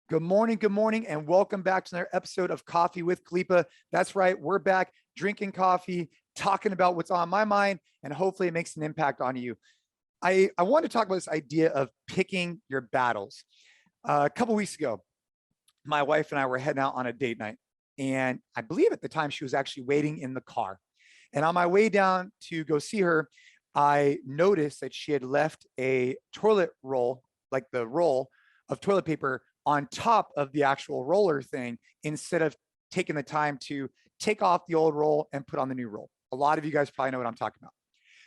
good morning, and welcome back to another episode of Coffee with Khalipa. That's right, we're back drinking coffee, talking about what's on my mind, and hopefully it makes an impact on you. I want to talk about this idea of picking your battles. A couple weeks ago, my wife and I were heading out on a date night, and I believe at the time she was actually waiting in the car. And on my way down to go see her, I noticed that she had left a toilet roll, like the roll of toilet paper on top of the actual roller thing instead of taking the time to take off the old roll and put on the new roll. A lot of you guys probably know what I'm talking about.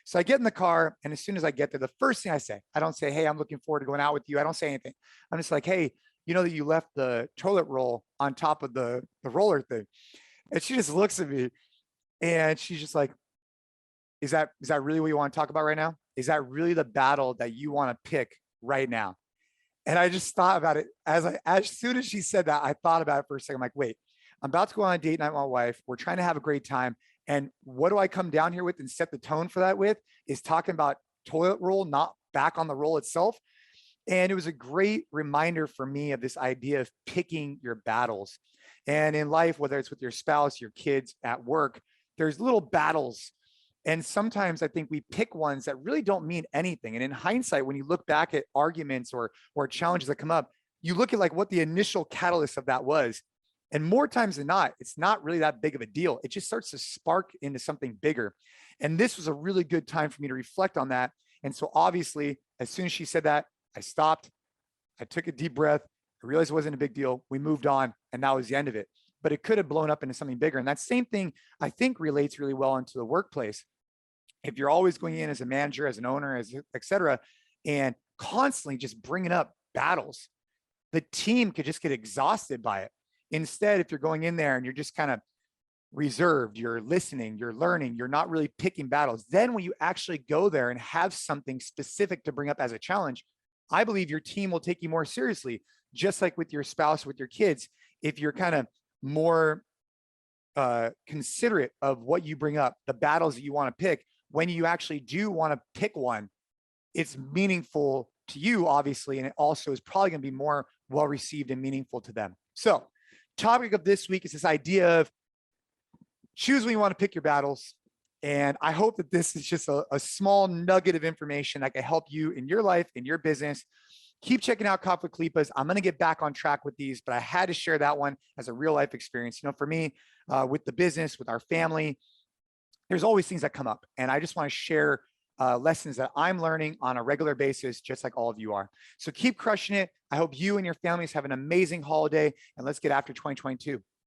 So I get in the car, and as soon as I get there, the first thing I say, I don't say, hey, I'm looking forward to going out with you. I don't say anything. I'm just like, hey, you know that you left the toilet roll on top of the roller thing. And she just looks at me and she's just like, is that really what you want to talk about right now? Is that really the battle that you want to pick right now? And I just thought about it as soon as she said that, I thought about it for a second. I'm like, wait, I'm about to go on a date night with my wife. We're trying to have a great time. And what do I come down here with and set the tone for that with is talking about toilet roll, not back on the roll itself. And it was a great reminder for me of this idea of picking your battles. And in life, whether it's with your spouse, your kids, at work, there's little battles. And sometimes I think we pick ones that really don't mean anything. And in hindsight, when you look back at arguments or challenges that come up, you look at like what the initial catalyst of that was. And more times than not, it's not really that big of a deal. It just starts to spark into something bigger. And this was a really good time for me to reflect on that. And so obviously, as soon as she said that, I stopped, I took a deep breath, I realized it wasn't a big deal. We moved on, and that was the end of it. But it could have blown up into something bigger. And that same thing, I think, relates really well into the workplace. If you're always going in as a manager, as an owner, as et cetera, and constantly just bringing up battles, the team could just get exhausted by it. Instead, if you're going in there and you're just kind of reserved, you're listening, you're learning, you're not really picking battles, then when you actually go there and have something specific to bring up as a challenge, I believe your team will take you more seriously, just like with your spouse, with your kids. If you're kind of more considerate of what you bring up, the battles that you want to pick, when you actually do want to pick one, it's meaningful to you, obviously, and it also is probably going to be more well received and meaningful to them. So, topic of this week is this idea of choose when you want to pick your battles. And I hope that this is just a small nugget of information that can help you in your life, in your business. Keep checking out Coffee with Khalipa's. I'm going to get back on track with these, but I had to share that one as a real life experience. You know, for me, with the business, with our family, there's always things that come up. And I just want to share lessons that I'm learning on a regular basis, just like all of you are. So keep crushing it. I hope you and your families have an amazing holiday, and let's get after 2022.